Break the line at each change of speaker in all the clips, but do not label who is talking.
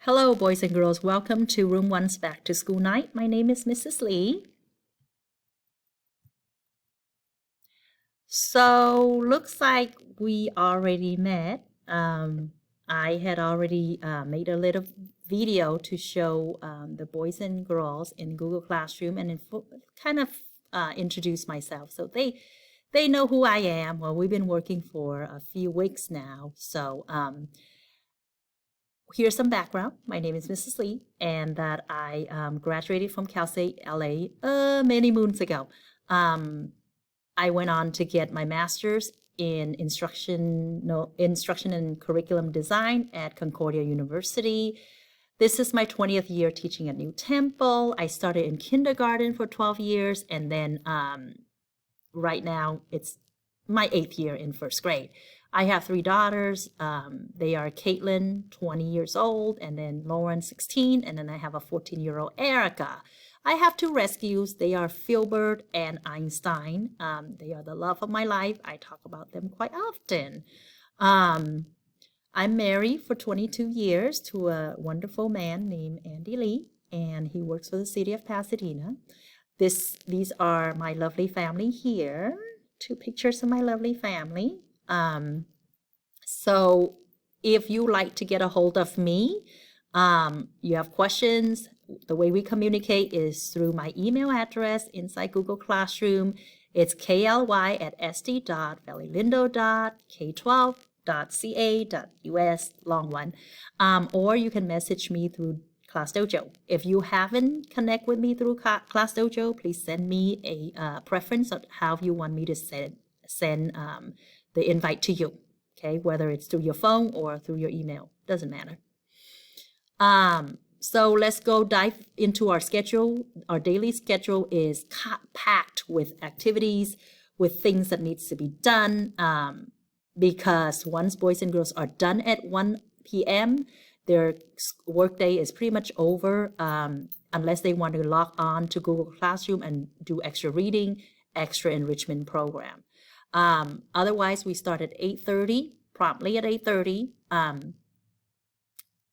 Hello, boys and girls. Welcome to Room 1's Back to School Night. My name is Mrs. Lee. So, looks like we already met. I had already made a little video to show the boys and girls in Google Classroom and kind of introduce myself. So they know who I am. Well, we've been working for a few weeks now. So, here's some background. My name is Mrs. Lee, and that I graduated from Cal State LA many moons ago. I went on to get my master's in instruction and curriculum design at Concordia University. This is my 20th year teaching at New Temple. I started in kindergarten for 12 years, and then right now it's my 8th year in first grade. I have 3 daughters. They are Caitlin, 20 years old, and then Lauren, 16, and then I have a 14-year-old Erica. I have 2 rescues. They are Filbert and Einstein. They are the love of my life. I talk about them quite often. I'm married for 22 years to a wonderful man named Andy Lee, and he works for the city of Pasadena. These are my lovely family here. 2 pictures of my lovely family. So if you like to get a hold of me, you have questions, the way we communicate is through my email address inside Google Classroom. It's kly@sd.valleylindo.k12.ca.us, long one. Or you can message me through Class Dojo. If you haven't connect with me through Class Dojo, please send me a preference of how you want me to send the invite to you, okay? Whether it's through your phone or through your email, doesn't matter. So let's go dive into our schedule. Our daily schedule is packed with activities, with things that needs to be done, because once boys and girls are done at 1 p.m., their workday is pretty much over, unless they want to log on to Google Classroom and do extra reading, extra enrichment program. Otherwise, we start at 8:30, promptly at 8:30.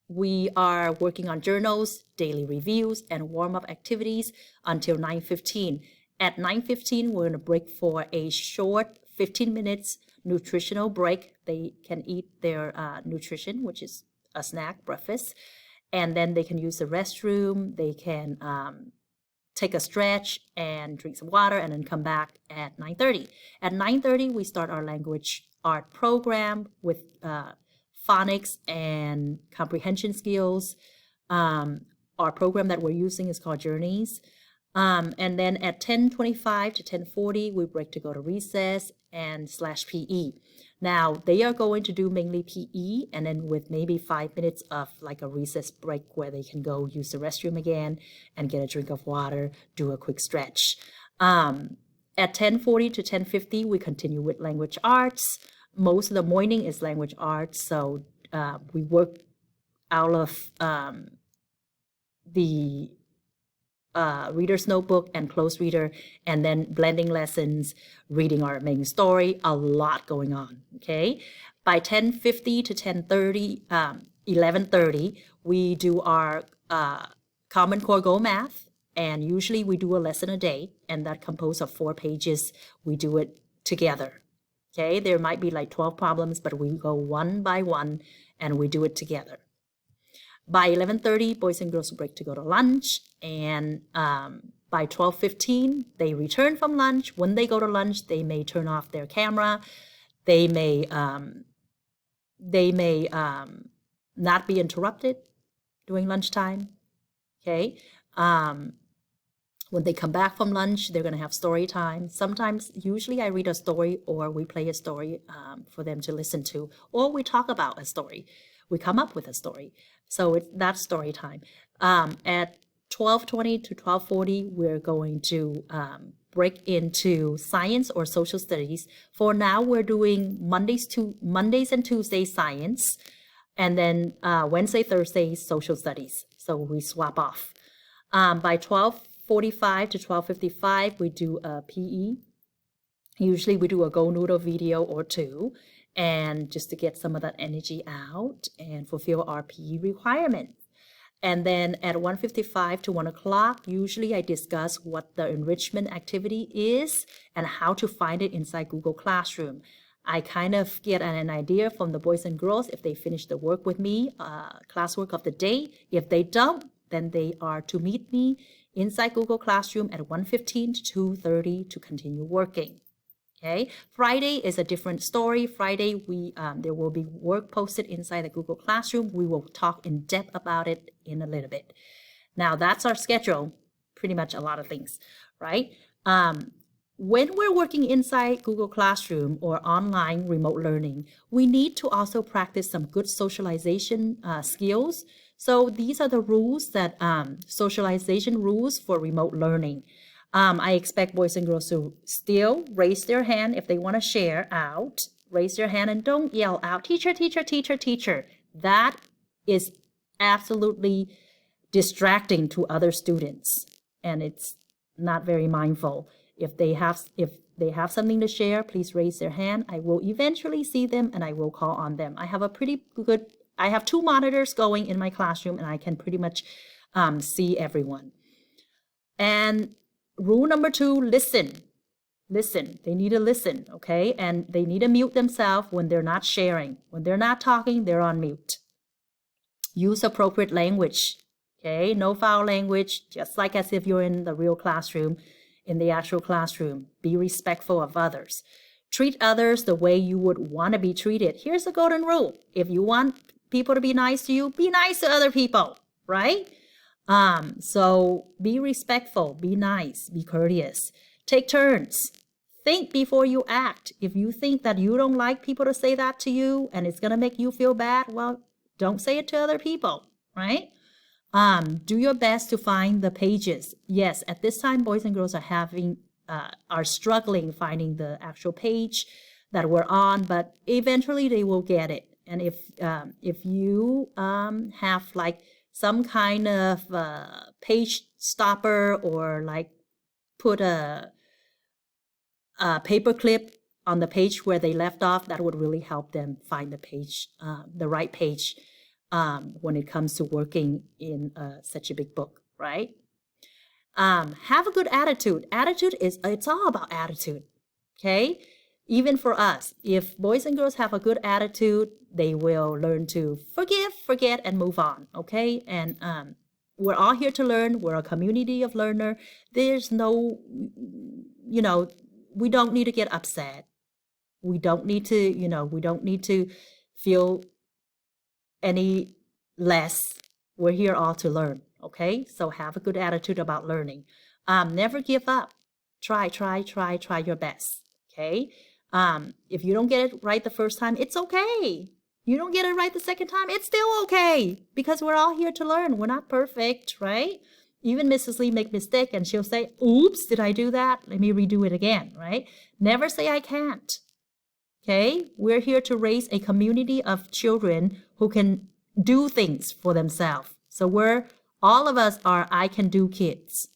We are working on journals, daily reviews, and warm-up activities until 9:15. At 9:15, we're going to break for a short 15 minutes nutritional break. They can eat their nutrition, which is a snack, breakfast, and then they can use the restroom. They can take a stretch and drink some water, and then come back at 9:30. At 9:30, we start our language art program with phonics and comprehension skills. Our program that we're using is called Journeys. And then at 10:25 to 10:40, we break to go to recess and /PE. Now, they are going to do mainly PE, and then with maybe 5 minutes of like a recess break where they can go use the restroom again and get a drink of water, do a quick stretch. At 10:40 to 10:50, we continue with language arts. Most of the morning is language arts, so we work out of the reader's notebook and closed reader, and then blending lessons, reading our main story, a lot going on, okay? By 10:50 to 10:30, 11:30, we do our Common Core Go Math, and usually we do a lesson a day, and that composed of 4 pages. We do it together, okay? There might be like 12 problems, but we go one by one, and we do it together. By 11:30, boys and girls break to go to lunch, and by 12:15, they return from lunch. When they go to lunch, they may turn off their camera. They may not be interrupted during lunchtime, okay? When they come back from lunch, they're going to have story time. Sometimes, usually I read a story, or we play a story for them to listen to, or we talk about a story. We come up with a story. So that's story time. At 12:20 to 12:40, we're going to break into science or social studies. For now, we're doing Mondays and Tuesdays science, and then Wednesday, Thursdays social studies. So we swap off. By 12:45 to 12:55, we do a PE. Usually we do a Go Noodle video or 2, and just to get some of that energy out and fulfill our PE requirement. And then at 1:55 to 1 o'clock, usually I discuss what the enrichment activity is and how to find it inside Google Classroom. I kind of get an idea from the boys and girls if they finish the work with me, classwork of the day. If they don't, then they are to meet me inside Google Classroom at 1:15 to 2:30 to continue working. Okay, Friday is a different story. Friday, there will be work posted inside the Google Classroom. We will talk in depth about it in a little bit. Now, that's our schedule, pretty much a lot of things, right? When we're working inside Google Classroom or online remote learning, we need to also practice some good socialization skills. So these are the rules that socialization rules for remote learning. I expect boys and girls to still raise their hand if they want to share out. Raise your hand and don't yell out, teacher, teacher, teacher, teacher. That is absolutely distracting to other students, and it's not very mindful. If they have something to share, please raise their hand. I will eventually see them and I will call on them. I have 2 monitors going in my classroom and I can pretty much see everyone. And rule number 2, listen. Listen. They need to listen, okay? And they need to mute themselves when they're not sharing. When they're not talking, they're on mute. Use appropriate language, okay? No foul language, just like as if you're in the real classroom, in the actual classroom. Be respectful of others. Treat others the way you would want to be treated. Here's the golden rule. If you want people to be nice to you, be nice to other people, right? So be respectful, be nice, be courteous. Take turns. Think before you act. If you think that you don't like people to say that to you and it's going to make you feel bad, well, don't say it to other people, right? Do your best to find the pages. Yes, at this time, boys and girls are struggling finding the actual page that we're on, but eventually they will get it. And if you have like some kind of page stopper or like put a paper clip on the page where they left off, that would really help them find the page, the right page when it comes to working in such a big book, right? Have a good attitude. It's all about attitude, okay? Even for us, if boys and girls have a good attitude, they will learn to forgive, forget, and move on, okay? And we're all here to learn. We're a community of learners. There's no, we don't need to get upset. We don't need to feel any less. We're here all to learn, okay? So have a good attitude about learning. Never give up. Try your best, okay? If you don't get it right the first time, it's okay. You don't get it right the second time, it's still okay, because we're all here to learn. We're not perfect, right? Even Mrs. Lee make mistake and she'll say, oops, did I do that? Let me redo it again, right? Never say I can't, okay? We're here to raise a community of children who can do things for themselves. So all of us are I can do kids,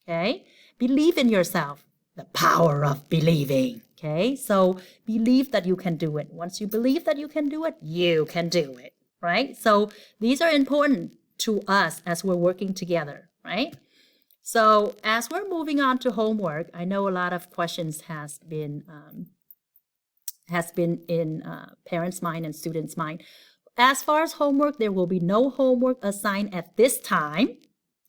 okay? Believe in yourself, the power of believing. Okay, so believe that you can do it. Once you believe that you can do it, right? So these are important to us as we're working together, right? So as we're moving on to homework, I know a lot of questions has been in parents' mind and students' mind. As far as homework, there will be no homework assigned at this time.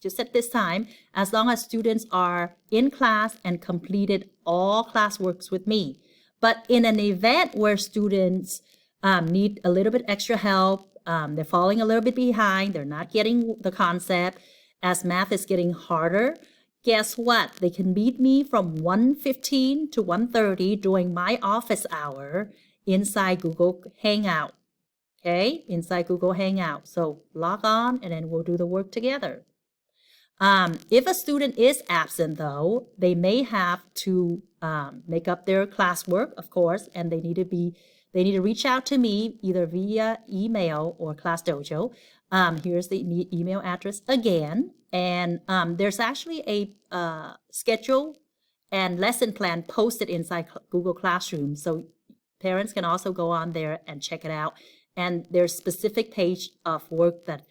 Just at this time, as long as students are in class and completed all classworks with me. But in an event where students need a little bit extra help, they're falling a little bit behind, they're not getting the concept, as math is getting harder, guess what? They can meet me from 1:15 to 1:30 during my office hour inside Google Hangout. Okay, inside Google Hangout. So log on and then we'll do the work together. If a student is absent, though, they may have to make up their classwork, of course, and they need to reach out to me either via email or ClassDojo. Here's the email address again, and there's actually a schedule and lesson plan posted inside Google Classroom, so parents can also go on there and check it out. And there's specific page of work that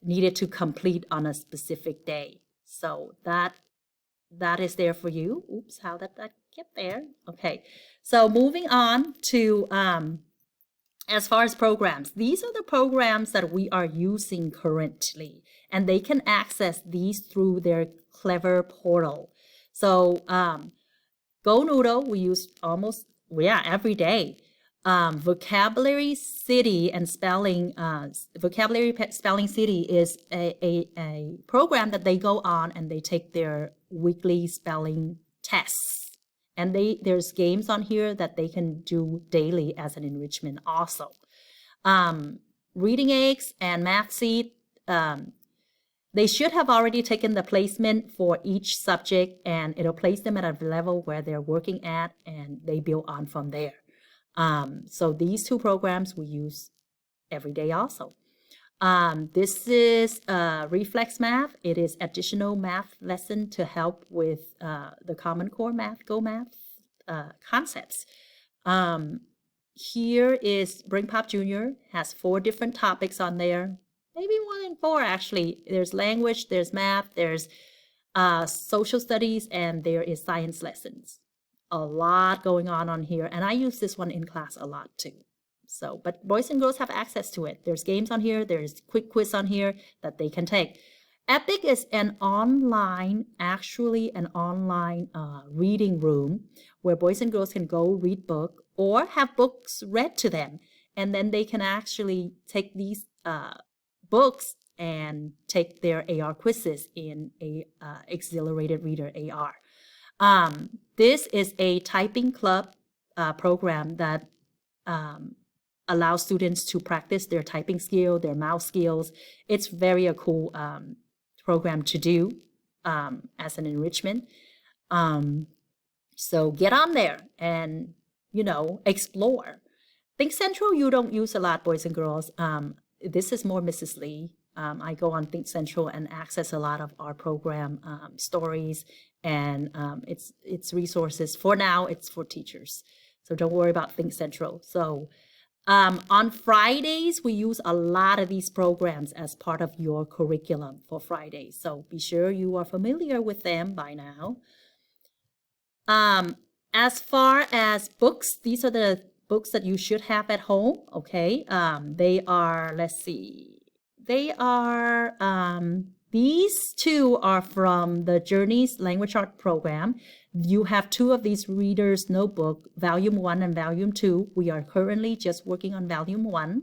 needed to complete on a specific day. So that is there for you. Oops, how did that get there? Okay, so moving on to as far as programs, these are the programs that we are using currently, and they can access these through their Clever portal. So GoNoodle we use almost every day. Vocabulary City and Vocabulary Spelling City is a program that they go on and they take their weekly spelling tests. And there's games on here that they can do daily as an enrichment also. Reading Eggs and Mathseed, they should have already taken the placement for each subject, and it'll place them at a level where they're working at, and they build on from there. So these two programs we use every day also. This is Reflex Math. It is additional math lesson to help with the Common Core Math, Go Math concepts. Here is BrainPop Junior, has 4 different topics on there. Maybe more than 4 actually. There's language, there's math, there's social studies, and there is science lessons. A lot going on here, and I use this one in class a lot too. So, but boys and girls have access to it. There's games on here, there's quick quiz on here that they can take. Epic is an online reading room where boys and girls can go read book or have books read to them, and then they can actually take these books and take their AR quizzes in a Exhilarated Reader AR. This is a typing club program that allows students to practice their typing skill, their mouse skills. It's very a cool program to do as an enrichment. So get on there and, explore. Think Central you don't use a lot, boys and girls. This is more Mrs. Lee. I go on Think Central and access a lot of our program stories and its resources. For now, it's for teachers. So don't worry about Think Central. So on Fridays, we use a lot of these programs as part of your curriculum for Fridays. So be sure you are familiar with them by now. As far as books, these are the books that you should have at home, okay? They are, let's see, these 2 are from the Journeys Language Art program. You have 2 of these Reader's Notebook, Volume 1 and Volume 2. We are currently just working on Volume 1.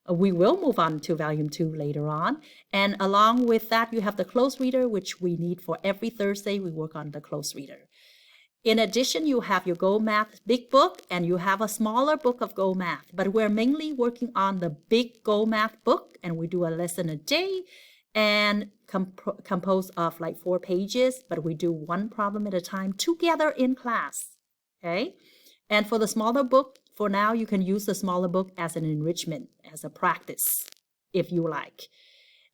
We will move on to Volume 2 later on. And along with that, you have the Close Reader, which we need for every Thursday. We work on the Close Reader. In addition, you have your Go Math Big Book, and you have a smaller book of Go Math. But we're mainly working on the big Go Math book, and we do a lesson a day and composed of like 4 pages, but we do 1 problem at a time together in class, okay? And for the smaller book, for now, you can use the smaller book as an enrichment, as a practice, if you like.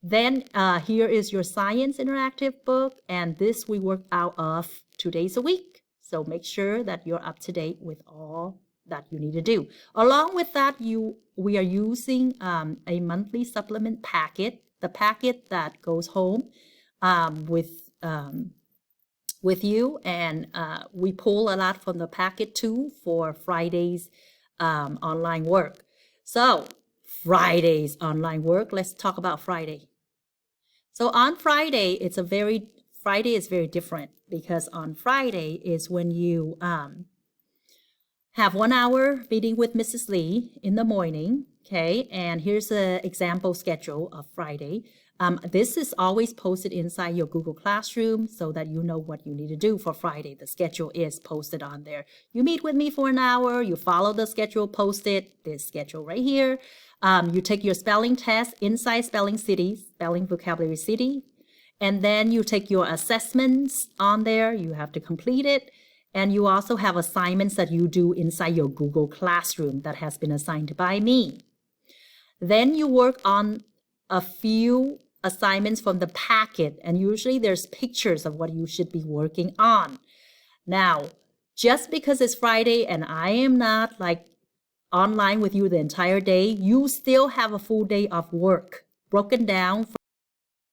Then here is your Science Interactive book, and this we work out of 2 days a week. So make sure that you're up to date with all that you need to do. Along with that, we are using a monthly supplement packet, the packet that goes home with you, and we pull a lot from the packet too for Friday's online work. So Friday's online work, let's talk about Friday. So on Friday, Friday is very different, because on Friday is when you have 1 hour meeting with Mrs. Lee in the morning, okay? And here's an example schedule of Friday. This is always posted inside your Google Classroom so that you know what you need to do for Friday. The schedule is posted on there. You meet with me for 1 hour, you follow the schedule posted, this schedule right here. You take your spelling test inside Spelling City, Spelling Vocabulary City. And then you take your assessments on there. You have to complete it. And you also have assignments that you do inside your Google Classroom that has been assigned by me. Then you work on a few assignments from the packet. And usually there's pictures of what you should be working on. Now, just because it's Friday and I am not like online with you the entire day, you still have a full day of work broken down